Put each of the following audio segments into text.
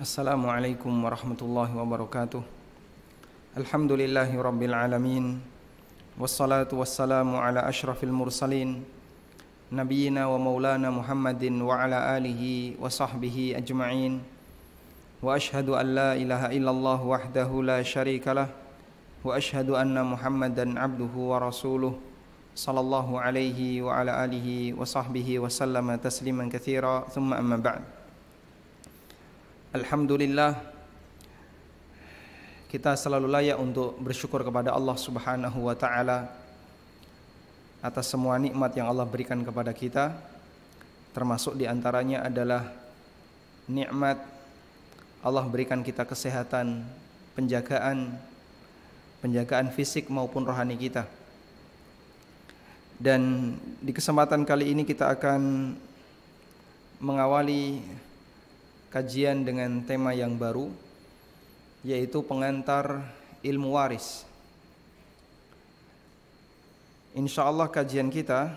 Assalamualaikum warahmatullahi wabarakatuh. Alhamdulillahi rabbil alamin. Wassalatu wassalamu ala ashrafil mursalin Nabiyyina wa maulana Muhammadin wa ala alihi wa sahbihi ajma'in. Wa ashhadu an la ilaha illallah wahdahu la syarikalah. Wa ashhadu anna Muhammadan abduhu wa rasuluh sallallahu alaihi wa ala alihi wa sahbihi wa sallama tasliman katsira. Thumma amma ba'd. Alhamdulillah, kita selalu layak untuk bersyukur kepada Allah Subhanahu wa taala atas semua nikmat yang Allah berikan kepada kita. Termasuk di antaranya adalah nikmat Allah berikan kita kesehatan, penjagaan fisik maupun rohani kita. Dan di kesempatan kali ini kita akan mengawali kajian dengan tema yang baru, yaitu pengantar ilmu waris. Insyaallah kajian kita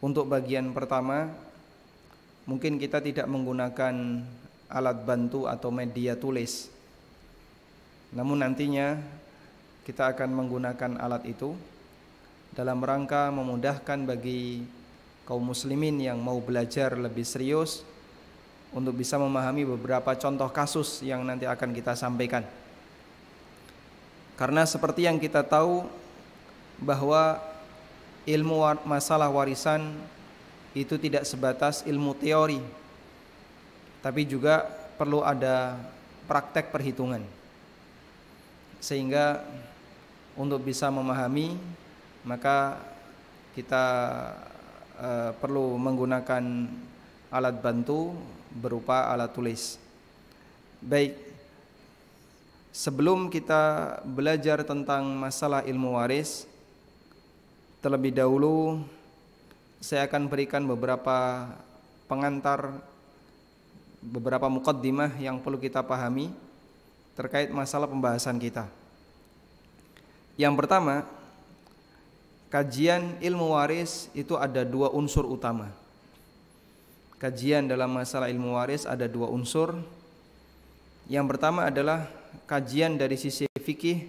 untuk bagian pertama mungkin kita tidak menggunakan alat bantu atau media tulis. Namun nantinya kita akan menggunakan alat itu dalam rangka memudahkan bagi kaum muslimin yang mau belajar lebih serius untuk bisa memahami beberapa contoh kasus yang nanti akan kita sampaikan. Karena seperti yang kita tahu bahwa ilmu masalah warisan itu tidak sebatas ilmu teori, tapi juga perlu ada praktek perhitungan. Sehingga untuk bisa memahami, maka kita perlu menggunakan alat bantu berupa alat tulis. Baik, sebelum kita belajar tentang masalah ilmu waris, terlebih dahulu saya akan berikan beberapa pengantar, beberapa muqaddimah yang perlu kita pahami terkait masalah pembahasan kita. Yang pertama, kajian ilmu waris itu ada dua unsur utama. Kajian dalam masalah ilmu waris ada dua unsur. Yang pertama adalah kajian dari sisi fikih,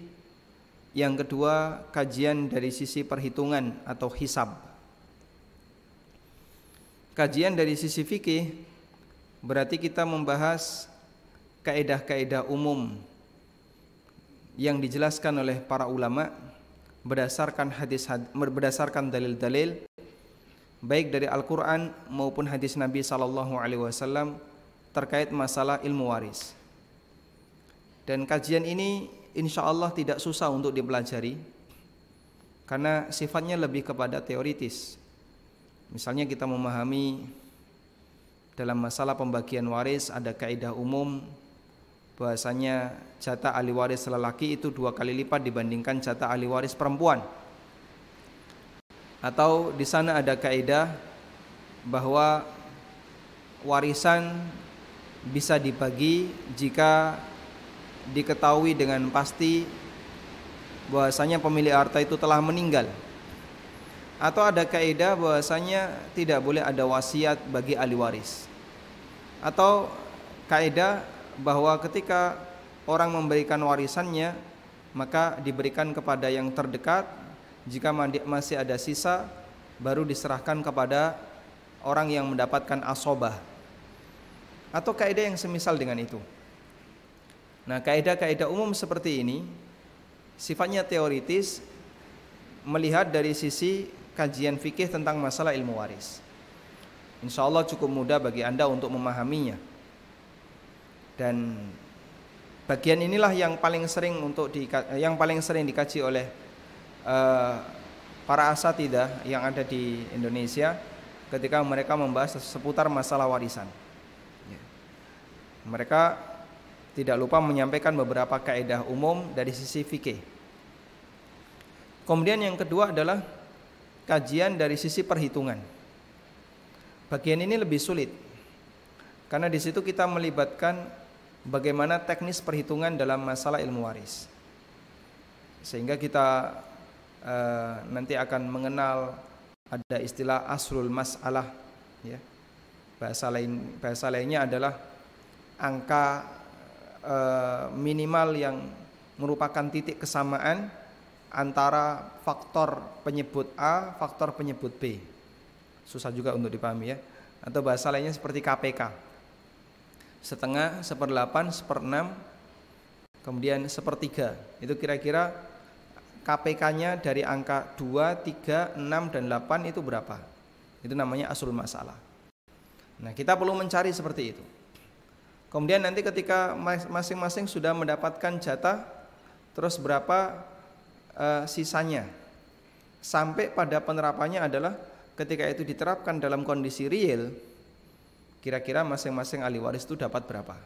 yang kedua kajian dari sisi perhitungan atau hisab. Kajian dari sisi fikih berarti kita membahas kaidah-kaidah umum yang dijelaskan oleh para ulama berdasarkan berdasarkan dalil-dalil baik dari Al-Quran maupun hadis Nabi SAW terkait masalah ilmu waris. Dan kajian ini insya Allah tidak susah untuk dipelajari karena sifatnya lebih kepada teoritis. Misalnya kita memahami dalam masalah pembagian waris ada kaidah umum bahwasanya jatah ahli waris lelaki itu 2 kali lipat dibandingkan jatah ahli waris perempuan. Atau di sana ada kaidah bahwa warisan bisa dibagi jika diketahui dengan pasti bahwasanya pemilik harta itu telah meninggal. Atau ada kaidah bahwasanya tidak boleh ada wasiat bagi ahli waris. Atau kaidah bahwa ketika orang memberikan warisannya maka diberikan kepada yang terdekat. Jika masih ada sisa, baru diserahkan kepada orang yang mendapatkan asobah. Atau kaidah yang semisal dengan itu. Nah, kaidah-kaidah umum seperti ini sifatnya teoritis, melihat dari sisi kajian fikih tentang masalah ilmu waris. Insya Allah cukup mudah bagi Anda untuk memahaminya. Dan bagian inilah yang paling sering dikaji oleh para asatidzah yang ada di Indonesia ketika mereka membahas seputar masalah warisan. Mereka tidak lupa menyampaikan beberapa kaidah umum dari sisi fikih. Kemudian yang kedua adalah kajian dari sisi perhitungan. Bagian ini lebih sulit karena di situ kita melibatkan bagaimana teknis perhitungan dalam masalah ilmu waris. Sehingga kita nanti akan mengenal ada istilah aslul mas'alah, ya. Bahasa lainnya adalah angka minimal yang merupakan titik kesamaan antara faktor penyebut A, faktor penyebut B. Susah juga untuk dipahami ya. Atau bahasa lainnya seperti KPK. Setengah, seperdelapan, seperenam, kemudian sepertiga. Itu kira-kira KPK-nya dari angka 2, 3, 6, dan 8 itu berapa? Itu namanya aslul masalah. Nah, kita perlu mencari seperti itu. Kemudian nanti ketika masing-masing sudah mendapatkan jatah, terus berapa sisanya. Sampai pada penerapannya adalah ketika itu diterapkan dalam kondisi real, kira-kira masing-masing ahli waris itu dapat berapa.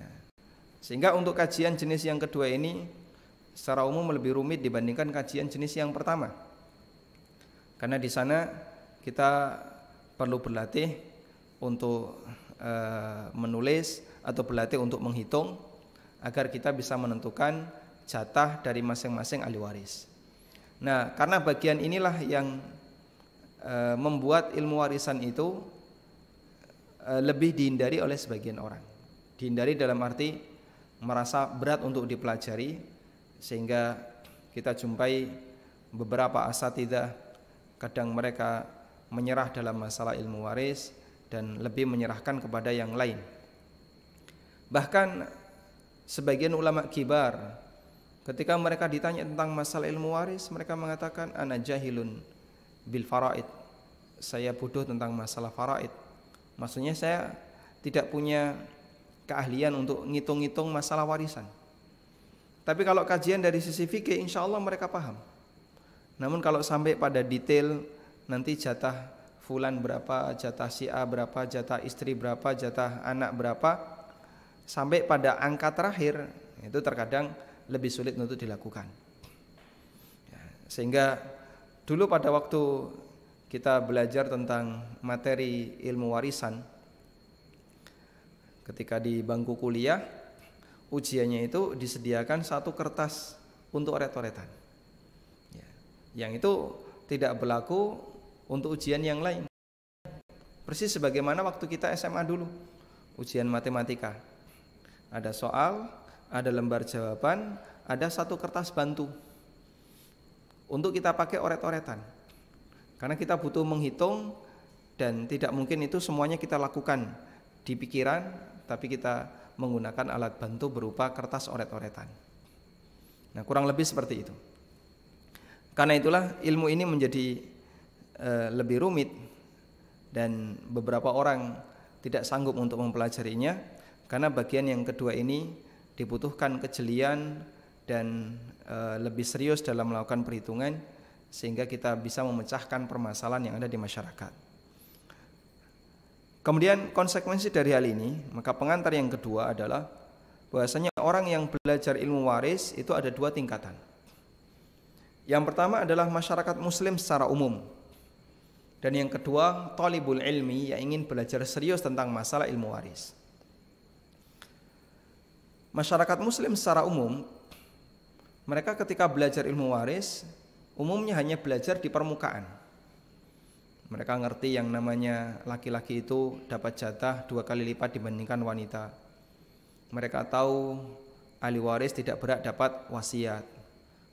Ya. Sehingga untuk kajian jenis yang kedua ini secara umum lebih rumit dibandingkan kajian jenis yang pertama. Karena di sana kita perlu berlatih untuk menulis atau berlatih untuk menghitung agar kita bisa menentukan jatah dari masing-masing ahli waris. Nah, karena bagian inilah yang membuat ilmu warisan itu lebih dihindari oleh sebagian orang. Dihindari dalam arti merasa berat untuk dipelajari, sehingga kita jumpai beberapa asatidzah kadang mereka menyerah dalam masalah ilmu waris dan lebih menyerahkan kepada yang lain. Bahkan sebagian ulama kibar ketika mereka ditanya tentang masalah ilmu waris, mereka mengatakan ana jahilun bil faraid. Saya bodoh tentang masalah faraid. Maksudnya saya tidak punya keahlian untuk ngitung-ngitung masalah warisan. Tapi kalau kajian dari sisi fikih, insya Allah mereka paham. Namun kalau sampai pada detail, nanti jatah fulan berapa, jatah si A berapa, jatah istri berapa, jatah anak berapa, sampai pada angka terakhir, itu terkadang lebih sulit untuk dilakukan. Sehingga dulu pada waktu kita belajar tentang materi ilmu warisan, ketika di bangku kuliah, ujiannya itu disediakan satu kertas untuk oret-oretan. Yang itu tidak berlaku untuk ujian yang lain. Persis sebagaimana waktu kita SMA dulu, ujian matematika. Ada soal, ada lembar jawaban, ada satu kertas bantu untuk kita pakai oret-oretan. Karena kita butuh menghitung dan tidak mungkin itu semuanya kita lakukan di pikiran, tapi kita menggunakan alat bantu berupa kertas oret-oretan. Nah, kurang lebih seperti itu. Karena itulah ilmu ini menjadi lebih rumit dan beberapa orang tidak sanggup untuk mempelajarinya, karena bagian yang kedua ini dibutuhkan kejelian dan lebih serius dalam melakukan perhitungan, sehingga kita bisa memecahkan permasalahan yang ada di masyarakat. Kemudian konsekuensi dari hal ini, maka pengantar yang kedua adalah bahwasanya orang yang belajar ilmu waris itu ada dua tingkatan. Yang pertama adalah masyarakat muslim secara umum. Dan yang kedua, thalibul ilmi yang ingin belajar serius tentang masalah ilmu waris. Masyarakat muslim secara umum, mereka ketika belajar ilmu waris, umumnya hanya belajar di permukaan. Mereka ngerti yang namanya laki-laki itu dapat jatah 2 kali lipat dibandingkan wanita. Mereka tahu ahli waris tidak berhak dapat wasiat.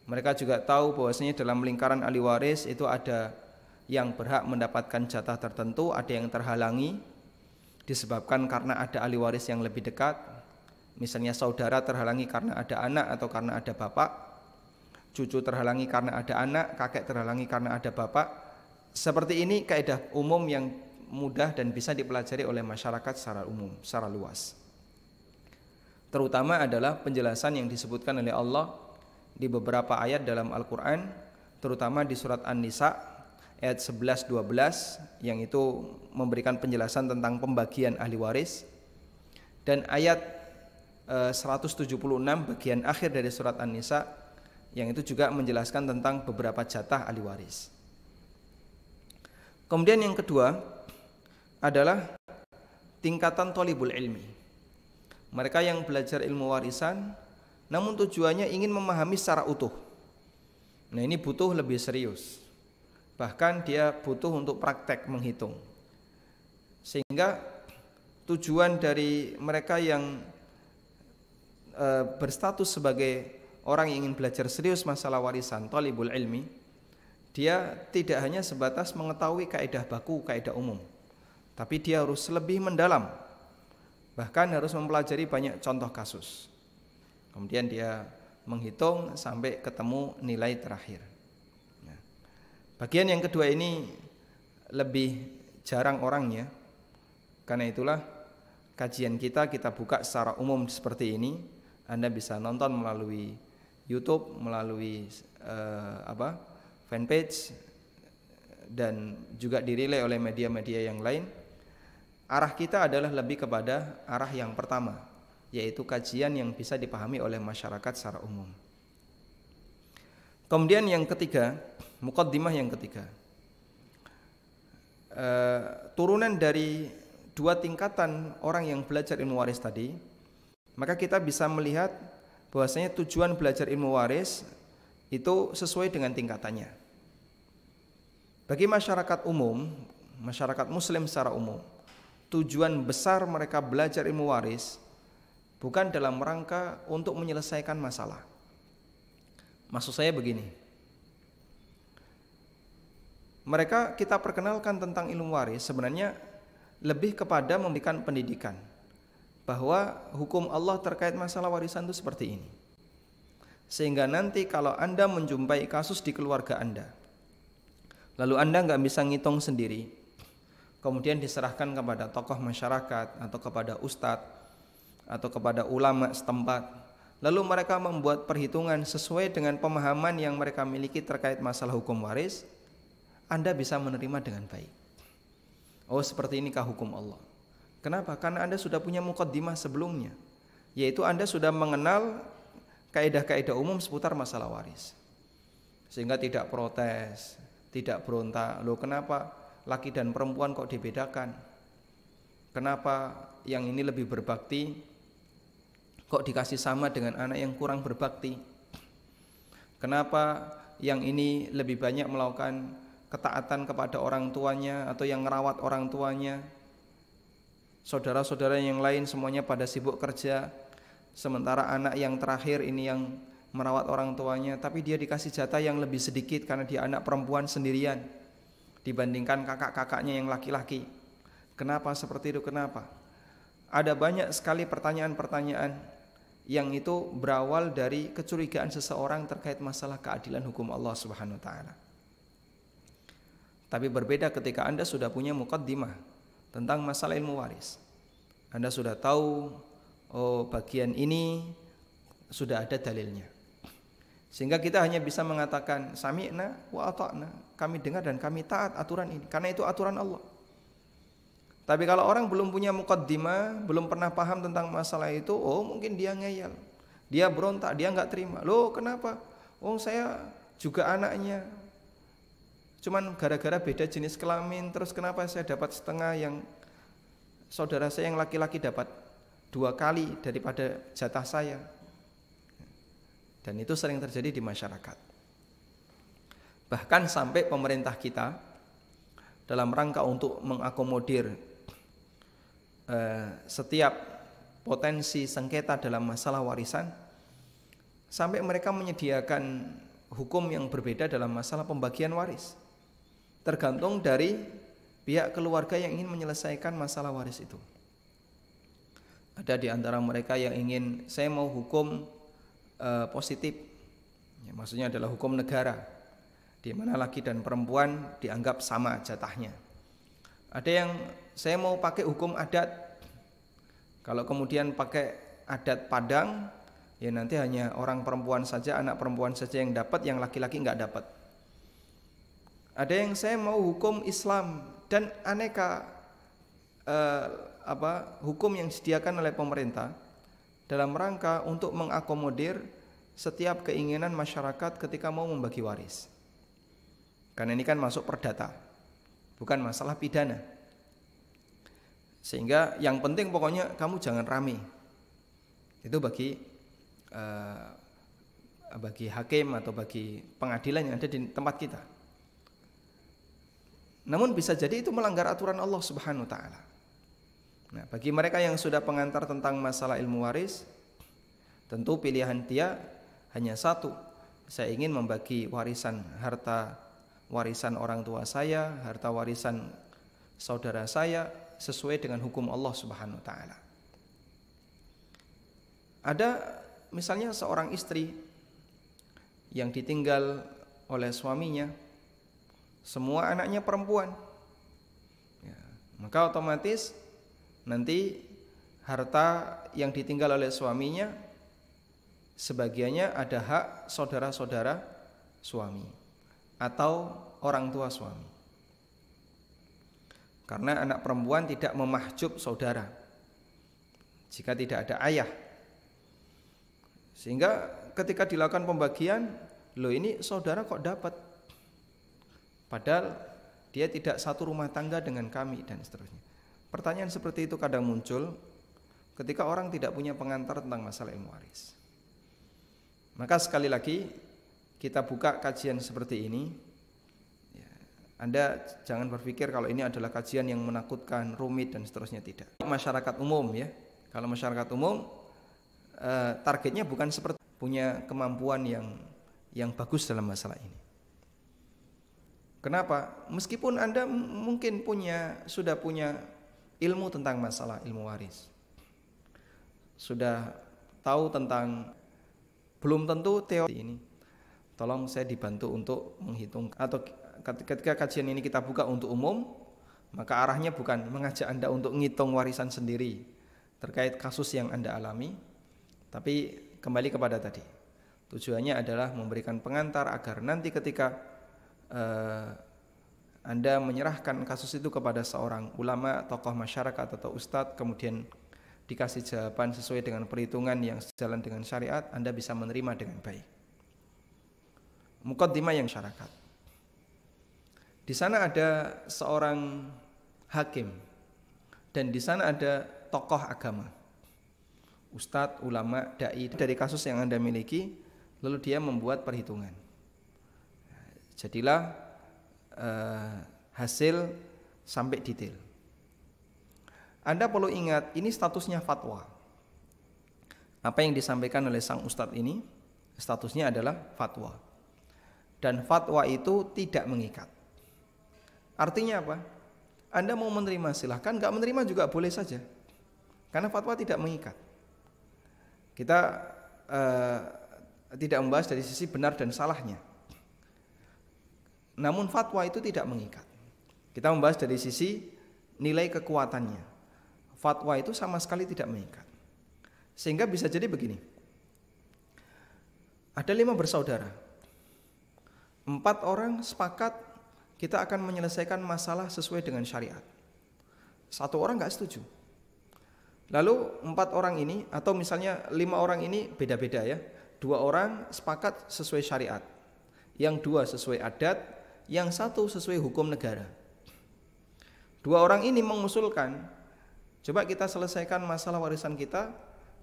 Mereka juga tahu bahwasanya dalam lingkaran ahli waris itu ada yang berhak mendapatkan jatah tertentu, ada yang terhalangi disebabkan karena ada ahli waris yang lebih dekat. Misalnya saudara terhalangi karena ada anak atau karena ada bapak, cucu terhalangi karena ada anak, kakek terhalangi karena ada bapak. Seperti ini kaidah umum yang mudah dan bisa dipelajari oleh masyarakat secara umum, secara luas. Terutama adalah penjelasan yang disebutkan oleh Allah di beberapa ayat dalam Al-Quran, terutama di surat An-Nisa ayat 11-12 yang itu memberikan penjelasan tentang pembagian ahli waris, dan ayat 176 bagian akhir dari surat An-Nisa yang itu juga menjelaskan tentang beberapa jatah ahli waris. Kemudian yang kedua adalah tingkatan thalibul ilmi. Mereka yang belajar ilmu warisan namun tujuannya ingin memahami secara utuh. Nah, ini butuh lebih serius. Bahkan dia butuh untuk praktek menghitung. Sehingga tujuan dari mereka yang berstatus sebagai orang yang ingin belajar serius masalah warisan, thalibul ilmi, dia tidak hanya sebatas mengetahui kaidah baku, kaidah umum, tapi dia harus lebih mendalam, bahkan harus mempelajari banyak contoh kasus. Kemudian dia menghitung sampai ketemu nilai terakhir. Nah, bagian yang kedua ini lebih jarang orangnya. Karena itulah kajian kita buka secara umum seperti ini. Anda bisa nonton melalui YouTube, melalui fanpage, dan juga dirilai oleh media-media yang lain. Arah kita adalah lebih kepada arah yang pertama, yaitu kajian yang bisa dipahami oleh masyarakat secara umum. Kemudian yang ketiga, muqaddimah yang ketiga, turunan dari dua tingkatan orang yang belajar ilmu waris tadi, maka kita bisa melihat bahwasanya tujuan belajar ilmu waris itu sesuai dengan tingkatannya. Bagi masyarakat umum, masyarakat muslim secara umum, tujuan besar mereka belajar ilmu waris bukan dalam rangka untuk menyelesaikan masalah. Maksud saya begini, mereka kita perkenalkan tentang ilmu waris sebenarnya lebih kepada memberikan pendidikan bahwa hukum Allah terkait masalah warisan itu seperti ini. Sehingga nanti kalau Anda menjumpai kasus di keluarga Anda, lalu Anda nggak bisa ngitung sendiri, kemudian diserahkan kepada tokoh masyarakat atau kepada ustadz atau kepada ulama setempat, lalu mereka membuat perhitungan sesuai dengan pemahaman yang mereka miliki terkait masalah hukum waris, Anda bisa menerima dengan baik. Oh, seperti inikah hukum Allah. Kenapa? Karena Anda sudah punya muqaddimah sebelumnya, yaitu Anda sudah mengenal kaidah-kaidah umum seputar masalah waris, sehingga tidak protes, tidak berontak. Loh, kenapa laki dan perempuan kok dibedakan? Kenapa yang ini lebih berbakti kok dikasih sama dengan anak yang kurang berbakti? Kenapa yang ini lebih banyak melakukan ketaatan kepada orang tuanya atau yang merawat orang tuanya? Saudara-saudara yang lain semuanya pada sibuk kerja, sementara anak yang terakhir ini yang merawat orang tuanya, tapi dia dikasih jatah yang lebih sedikit karena dia anak perempuan sendirian dibandingkan kakak-kakaknya yang laki-laki. Kenapa seperti itu? Kenapa? Ada banyak sekali pertanyaan-pertanyaan yang itu berawal dari kecurigaan seseorang terkait masalah keadilan hukum Allah Subhanahu wa taala. Tapi berbeda ketika Anda sudah punya muqaddimah tentang masalah ilmu waris. Anda sudah tahu, oh, bagian ini sudah ada dalilnya. Sehingga kita hanya bisa mengatakan sami'na wa ata'na, kami dengar dan kami taat aturan ini, karena itu aturan Allah. Tapi kalau orang belum punya muqaddimah, belum pernah paham tentang masalah itu, oh mungkin dia ngeyel, dia berontak, dia nggak terima. Loh, kenapa? Oh, saya juga anaknya, cuman gara-gara beda jenis kelamin, terus kenapa saya dapat setengah yang saudara saya yang laki-laki dapat 2 kali daripada jatah saya? Dan itu sering terjadi di masyarakat. Bahkan sampai pemerintah kita dalam rangka untuk mengakomodir setiap potensi sengketa dalam masalah warisan, sampai mereka menyediakan hukum yang berbeda dalam masalah pembagian waris, tergantung dari pihak keluarga yang ingin menyelesaikan masalah waris itu. Ada di antara mereka yang ingin, saya mau hukum positif, ya, maksudnya adalah hukum negara, di mana laki dan perempuan dianggap sama jatahnya. Ada yang saya mau pakai hukum adat, kalau kemudian pakai adat Padang, ya nanti hanya orang perempuan saja, anak perempuan saja yang dapat, yang laki-laki nggak dapat. Ada yang saya mau hukum Islam, dan aneka hukum yang disediakan oleh pemerintah dalam rangka untuk mengakomodir setiap keinginan masyarakat ketika mau membagi waris. Karena ini kan masuk perdata, bukan masalah pidana. Sehingga yang penting pokoknya kamu jangan rame. Itu bagi hakim atau bagi pengadilan yang ada di tempat kita. Namun bisa jadi itu melanggar aturan Allah Subhanahu wa taala. Nah, bagi mereka yang sudah pengantar tentang masalah ilmu waris, tentu pilihan dia hanya satu. Saya ingin membagi warisan, harta warisan orang tua saya, harta warisan saudara saya sesuai dengan hukum Allah Subhanahu wa taala. Ada misalnya seorang istri yang ditinggal oleh suaminya, semua anaknya perempuan, ya, maka otomatis nanti harta yang ditinggal oleh suaminya sebagiannya ada hak saudara-saudara suami atau orang tua suami. Karena anak perempuan tidak memahjub saudara jika tidak ada ayah. Sehingga ketika dilakukan pembagian, loh ini saudara kok dapat, padahal dia tidak satu rumah tangga dengan kami dan seterusnya. Pertanyaan seperti itu kadang muncul ketika orang tidak punya pengantar tentang masalah ilmu waris. Maka sekali lagi kita buka kajian seperti ini. Ya, Anda jangan berpikir kalau ini adalah kajian yang menakutkan, rumit dan seterusnya, tidak. Masyarakat umum ya. Kalau masyarakat umum targetnya bukan seperti punya kemampuan yang bagus dalam masalah ini. Kenapa? Meskipun Anda mungkin sudah punya ilmu tentang masalah ilmu waris, sudah tahu tentang, belum tentu teori ini. Tolong saya dibantu untuk menghitung, atau ketika kajian ini kita buka untuk umum, maka arahnya bukan mengajak Anda untuk ngitung warisan sendiri terkait kasus yang Anda alami, tapi kembali kepada tadi. Tujuannya adalah memberikan pengantar agar nanti ketika Anda menyerahkan kasus itu kepada seorang ulama, tokoh masyarakat atau ustadz, kemudian dikasih jawaban sesuai dengan perhitungan yang sejalan dengan syariat, Anda bisa menerima dengan baik. Muqaddimah yang syarakat. Di sana ada seorang hakim dan di sana ada tokoh agama, ustadz, ulama, dai, dari kasus yang Anda miliki, lalu dia membuat perhitungan. Jadilah hasil sampai detail. Anda perlu ingat, ini statusnya fatwa. Apa yang disampaikan oleh sang ustadz ini, statusnya adalah fatwa. Dan fatwa itu tidak mengikat. Artinya apa? Anda mau menerima silahkan, nggak menerima juga boleh saja. Karena fatwa tidak mengikat. Kita tidak membahas dari sisi benar dan salahnya. Namun fatwa itu tidak mengikat. Kita membahas dari sisi nilai kekuatannya. Fatwa itu sama sekali tidak mengikat. Sehingga bisa jadi begini. Ada 5 bersaudara. 4 orang sepakat kita akan menyelesaikan masalah sesuai dengan syariat. 1 orang gak setuju. Lalu 4 orang ini, atau misalnya 5 orang ini beda-beda ya. 2 orang sepakat sesuai syariat, yang 2 sesuai adat, yang 1 sesuai hukum negara. 2 orang ini mengusulkan, coba kita selesaikan masalah warisan kita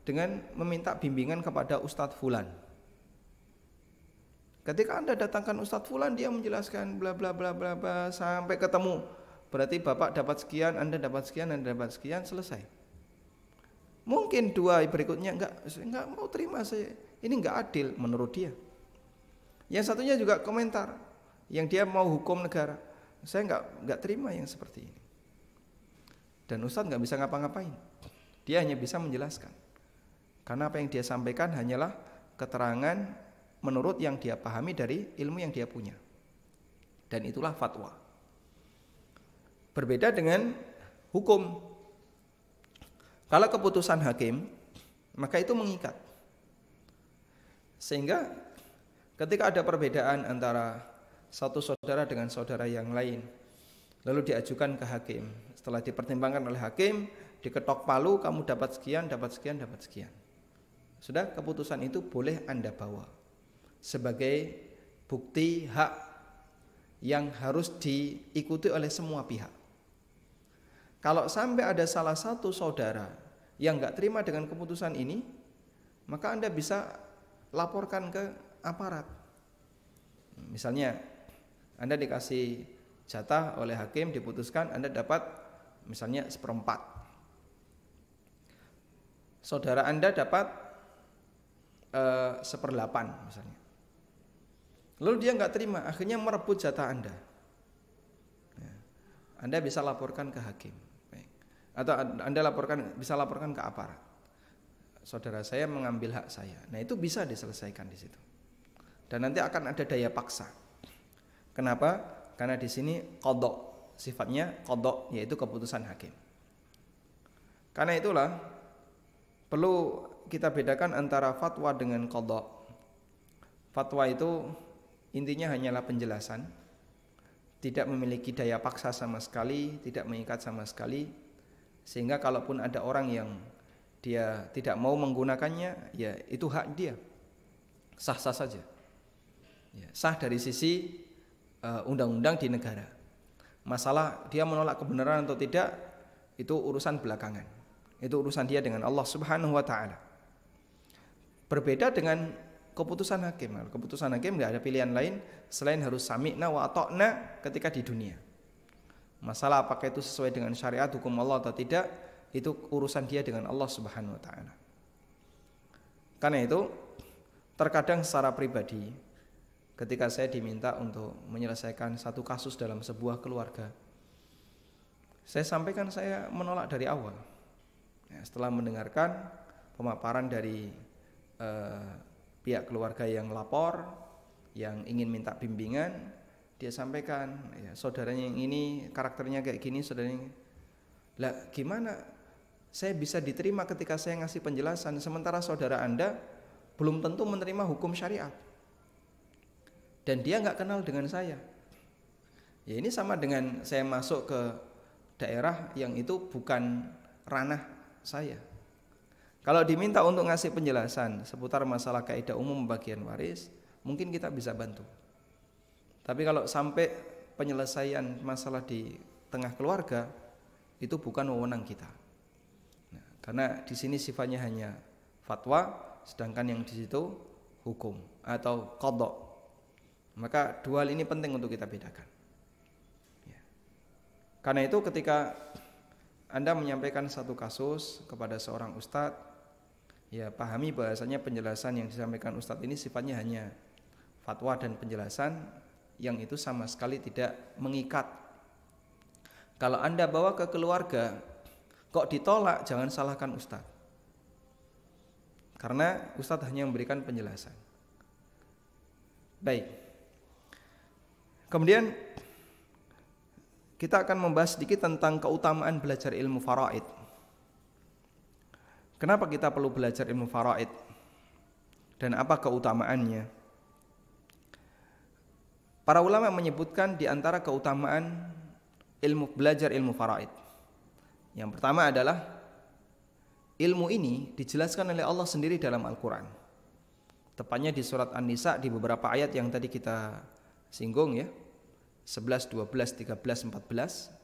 dengan meminta bimbingan kepada Ustadz Fulan. Ketika Anda datangkan Ustadz Fulan, dia menjelaskan bla bla bla bla bla sampai ketemu. Berarti Bapak dapat sekian, Anda dapat sekian, Anda dapat sekian, selesai. Mungkin 2 berikutnya enggak mau terima, saya ini enggak adil menurut dia. Yang satunya juga komentar, yang dia mau hukum negara. Saya enggak terima yang seperti ini. Dan Ustadz enggak bisa ngapa-ngapain. Dia hanya bisa menjelaskan. Karena apa yang dia sampaikan hanyalah keterangan menurut yang dia pahami dari ilmu yang dia punya. Dan itulah fatwa. Berbeda dengan hukum. Kalau keputusan hakim, maka itu mengikat. Sehingga ketika ada perbedaan antara satu saudara dengan saudara yang lain, lalu diajukan ke hakim, setelah dipertimbangkan oleh hakim, diketok palu, kamu dapat sekian, dapat sekian, dapat sekian. Sudah, keputusan itu boleh Anda bawa sebagai bukti hak yang harus diikuti oleh semua pihak. Kalau sampai ada salah satu saudara yang enggak terima dengan keputusan ini, maka Anda bisa laporkan ke aparat. Misalnya Anda dikasih jatah oleh hakim, diputuskan Anda dapat misalnya 1/4. saudara Anda dapat 1/8 misalnya. Lalu dia nggak terima, akhirnya merebut jatah Anda. Anda bisa laporkan ke hakim, atau Anda bisa laporkan ke aparat. Saudara saya mengambil hak saya. Nah, itu bisa diselesaikan di situ. Dan nanti akan ada daya paksa. Kenapa? Karena di sini qadha, sifatnya qadha, yaitu keputusan hakim. Karena itulah perlu kita bedakan antara fatwa dengan qadha. Fatwa itu intinya hanyalah penjelasan, tidak memiliki daya paksa sama sekali, tidak mengikat sama sekali, sehingga kalaupun ada orang yang dia tidak mau menggunakannya, ya itu hak dia, sah-sah saja, ya, sah dari sisi undang-undang di negara. Masalah dia menolak kebenaran atau tidak, itu urusan belakangan, itu urusan dia dengan Allah Subhanahu wa Ta'ala. Berbeda dengan keputusan hakim. Keputusan hakim nggak ada pilihan lain selain harus sami'na wa ata'na ketika di dunia. Masalah apakah itu sesuai dengan syariat hukum Allah atau tidak, itu urusan dia dengan Allah Subhanahu wa Ta'ala. Karena itu terkadang secara pribadi, ketika saya diminta untuk menyelesaikan satu kasus dalam sebuah keluarga, saya sampaikan saya menolak dari awal. Setelah mendengarkan pemaparan dari pihak keluarga yang lapor, yang ingin minta bimbingan, dia sampaikan, ya, saudaranya yang ini karakternya kayak gini, saudaranya. Lah gimana saya bisa diterima ketika saya ngasih penjelasan, sementara saudara Anda belum tentu menerima hukum syariat, dan dia nggak kenal dengan saya. Ya ini sama dengan saya masuk ke daerah yang itu bukan ranah saya. Kalau diminta untuk ngasih penjelasan seputar masalah kaidah umum pembagian waris, mungkin kita bisa bantu. Tapi kalau sampai penyelesaian masalah di tengah keluarga, itu bukan wewenang kita. Nah, karena di sini sifatnya hanya fatwa, sedangkan yang di situ hukum atau qadha. Maka dua hal ini penting untuk kita bedakan. Ya. Karena itu ketika Anda menyampaikan satu kasus kepada seorang ustadz, ya pahami bahasanya penjelasan yang disampaikan ustadz ini sifatnya hanya fatwa dan penjelasan yang itu sama sekali tidak mengikat. Kalau Anda bawa ke keluarga, kok ditolak, jangan salahkan ustadz, karena ustadz hanya memberikan penjelasan. Baik. Kemudian kita akan membahas sedikit tentang keutamaan belajar ilmu faraid. Kenapa kita perlu belajar ilmu faraid dan apa keutamaannya? Para ulama menyebutkan di antara keutamaan belajar ilmu faraid. Yang pertama adalah ilmu ini dijelaskan oleh Allah sendiri dalam Al-Quran. Tepatnya di surat An-Nisa di beberapa ayat yang tadi kita singgung ya, 11, 12, 13, 14.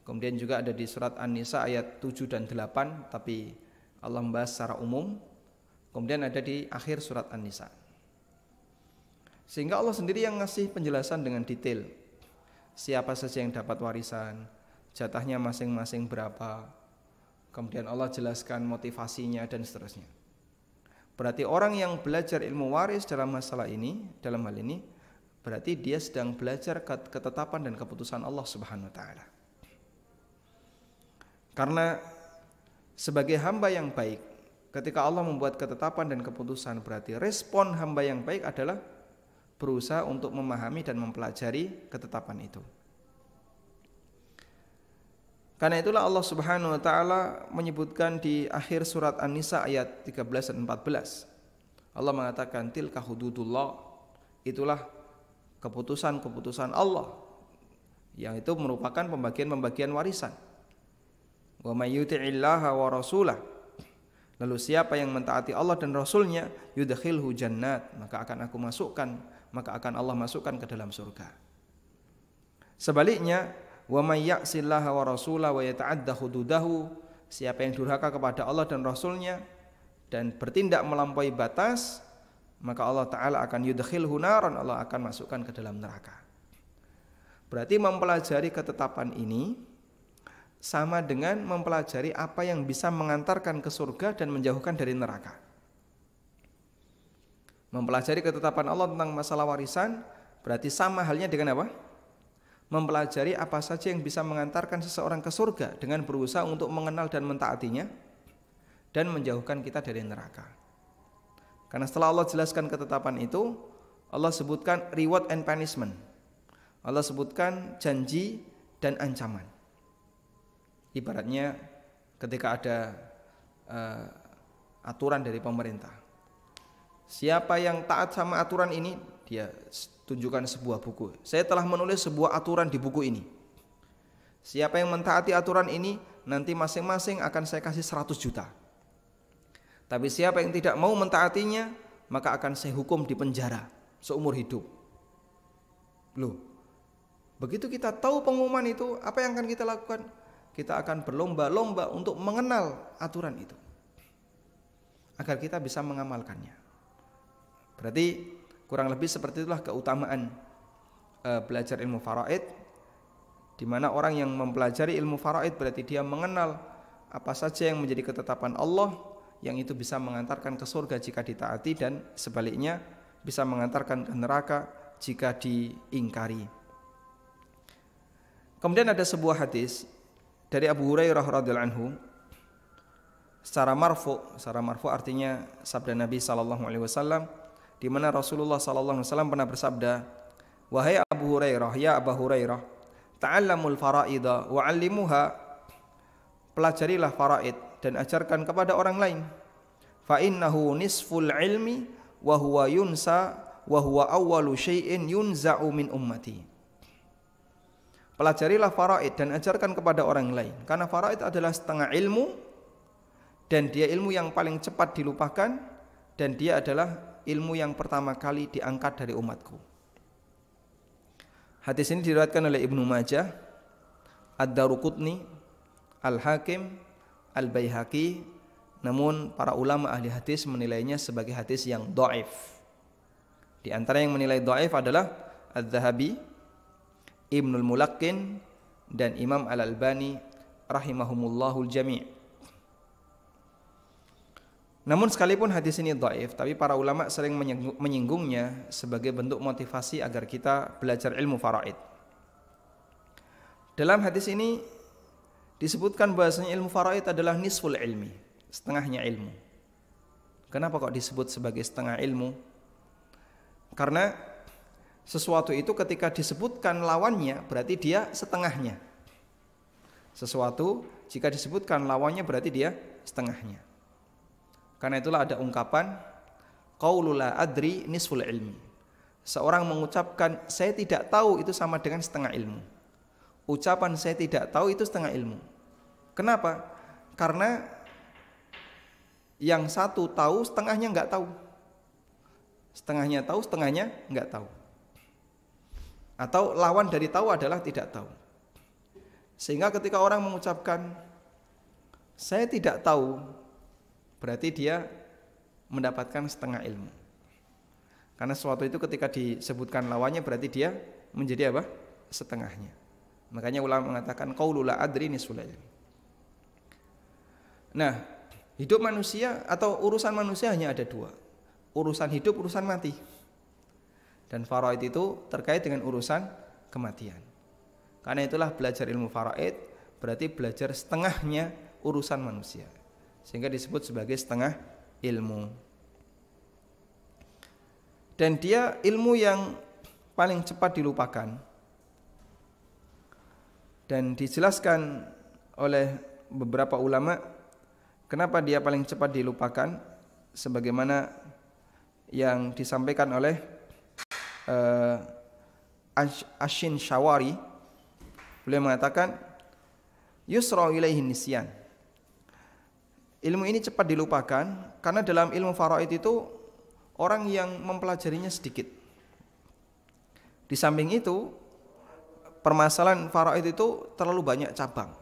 Kemudian juga ada di surat An-Nisa ayat 7 dan 8, tapi Allah membahas secara umum. Kemudian ada di akhir surat An-Nisa. Sehingga Allah sendiri yang ngasih penjelasan dengan detail. Siapa saja yang dapat warisan, jatahnya masing-masing berapa. Kemudian Allah jelaskan motivasinya dan seterusnya. Berarti orang yang belajar ilmu waris dalam masalah ini, dalam hal ini, berarti dia sedang belajar ketetapan dan keputusan Allah Subhanahu wa Ta'ala. Karena sebagai hamba yang baik, ketika Allah membuat ketetapan dan keputusan, berarti respon hamba yang baik adalah berusaha untuk memahami dan mempelajari ketetapan itu. Karena itulah Allah Subhanahu wa Ta'ala menyebutkan di akhir surat An-Nisa ayat 13 dan 14. Allah mengatakan tilka hududullah, itulah keputusan-keputusan Allah, yang itu merupakan pembagian-pembagian warisan. Wa may yuti'illaha wa rasulah, lalu siapa yang mentaati Allah dan Rasulnya, yudkhilhu jannat, maka akan Allah masukkan ke dalam surga. Sebaliknya, wa may ya'sillaha wa rasulah wa yata'adda hududahu, siapa yang durhaka kepada Allah dan Rasulnya dan bertindak melampaui batas, maka Allah Ta'ala akan yudkhilhu naran, Allah akan masukkan ke dalam neraka. Berarti mempelajari ketetapan ini sama dengan mempelajari apa yang bisa mengantarkan ke surga dan menjauhkan dari neraka. Mempelajari ketetapan Allah tentang masalah warisan berarti sama halnya dengan apa? Mempelajari apa saja yang bisa mengantarkan seseorang ke surga dengan berusaha untuk mengenal dan mentaatinya dan menjauhkan kita dari neraka. Karena setelah Allah jelaskan ketetapan itu, Allah sebutkan reward and punishment. Allah sebutkan janji dan ancaman. Ibaratnya ketika ada aturan dari pemerintah, siapa yang taat sama aturan ini, dia tunjukkan sebuah buku. Saya telah menulis sebuah aturan di buku ini. Siapa yang mentaati aturan ini, nanti masing-masing akan saya kasih 100 juta. Tapi siapa yang tidak mau mentaatinya, maka akan saya hukum di penjara seumur hidup. Loh, begitu kita tahu pengumuman itu, apa yang akan kita lakukan? Kita akan berlomba-lomba untuk mengenal aturan itu, agar kita bisa mengamalkannya. Berarti kurang lebih seperti itulah keutamaan belajar ilmu faraid, di mana orang yang mempelajari ilmu faraid berarti dia mengenal apa saja yang menjadi ketetapan Allah, yang itu bisa mengantarkan ke surga jika ditaati, dan sebaliknya bisa mengantarkan ke neraka jika diingkari. Kemudian ada sebuah hadis dari Abu Hurairah radhiyallahu anhu secara marfu artinya sabda Nabi sallallahu alaihi wasallam, di mana Rasulullah sallallahu alaihi wasallam pernah bersabda, "Wahai Abu Hurairah, ya Abu Hurairah, ta'allamul faraida wa 'allimuha." Pelajarilah faraid dan ajarkan kepada orang lain. Fa innahu nisful ilmi wa huwa yunsa wa huwa awwalu syai'in yunza'u min ummati. Pelajarilah faraid dan ajarkan kepada orang lain, karena faraid adalah setengah ilmu dan dia ilmu yang paling cepat dilupakan, dan dia adalah ilmu yang pertama kali diangkat dari umatku. Hadis ini diriwayatkan oleh Ibnu Majah, Ad-Daruqutni, Al-Hakim, Al-Baihaqi, namun para ulama ahli hadis menilainya sebagai hadis yang dhaif. Di antara yang menilai dhaif adalah Adz-Dzahabi, Ibnul Mulaqqin, dan Imam Al-Albani rahimahumullahul jami'. Namun sekalipun hadis ini dhaif, tapi para ulama sering menyinggungnya sebagai bentuk motivasi agar kita belajar ilmu faraid. Dalam hadis ini disebutkan bahasanya ilmu faraid adalah nisful ilmi, setengahnya ilmu. Kenapa kok disebut sebagai setengah ilmu? Karena sesuatu itu ketika disebutkan lawannya berarti dia setengahnya. Sesuatu jika disebutkan lawannya berarti dia setengahnya. Karena itulah ada ungkapan qaulul la adri nisful ilmi. Seorang mengucapkan saya tidak tahu itu sama dengan setengah ilmu. Ucapan saya tidak tahu itu setengah ilmu. Kenapa? Karena yang satu tahu, setengahnya enggak tahu. Setengahnya tahu, setengahnya enggak tahu. Atau lawan dari tahu adalah tidak tahu. Sehingga ketika orang mengucapkan saya tidak tahu, berarti dia mendapatkan setengah ilmu. Karena sesuatu itu ketika disebutkan lawannya berarti dia menjadi apa? Setengahnya. Makanya ulama mengatakan qaulul la adri nisful ilmi. Nah, hidup manusia atau urusan manusia hanya ada dua. Urusan hidup, urusan mati. Dan faraid itu terkait dengan urusan kematian. Karena itulah belajar ilmu faraid berarti belajar setengahnya urusan manusia. Sehingga disebut sebagai setengah ilmu. Dan dia ilmu yang paling cepat dilupakan. Dan dijelaskan oleh beberapa ulama kenapa dia paling cepat dilupakan, sebagaimana yang disampaikan oleh Ashin Shawari. Beliau mengatakan yusra ilaihi nisyan. Ilmu ini cepat dilupakan karena dalam ilmu faraid itu orang yang mempelajarinya sedikit. Di samping itu permasalahan faraid itu terlalu banyak cabang,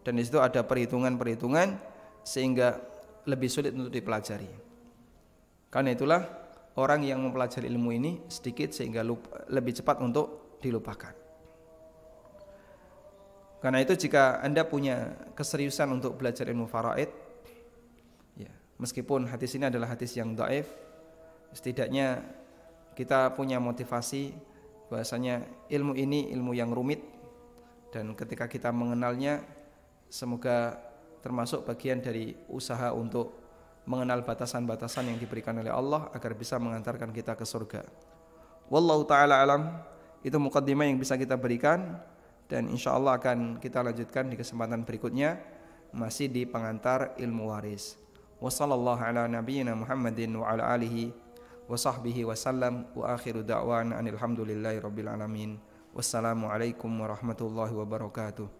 dan di situ ada perhitungan-perhitungan sehingga lebih sulit untuk dipelajari. Karena itulah orang yang mempelajari ilmu ini sedikit sehingga lebih cepat untuk dilupakan. Karena itu jika Anda punya keseriusan untuk belajar ilmu faraid, ya, meskipun hadis ini adalah hadis yang dhaif, setidaknya kita punya motivasi bahwasanya ilmu ini ilmu yang rumit, dan ketika kita mengenalnya, semoga termasuk bagian dari usaha untuk mengenal batasan-batasan yang diberikan oleh Allah agar bisa mengantarkan kita ke surga. Wallahu ta'ala alam. Itu muqaddimah yang bisa kita berikan, dan insya Allah akan kita lanjutkan di kesempatan berikutnya, masih di pengantar ilmu waris. Wassallallahu ala nabiyyina Muhammadin wa ala alihi wa sahbihi wasallam, wa akhiru da'wana anil hamdulillahi rabbil alamin. Wassalamualaikum warahmatullahi wabarakatuh.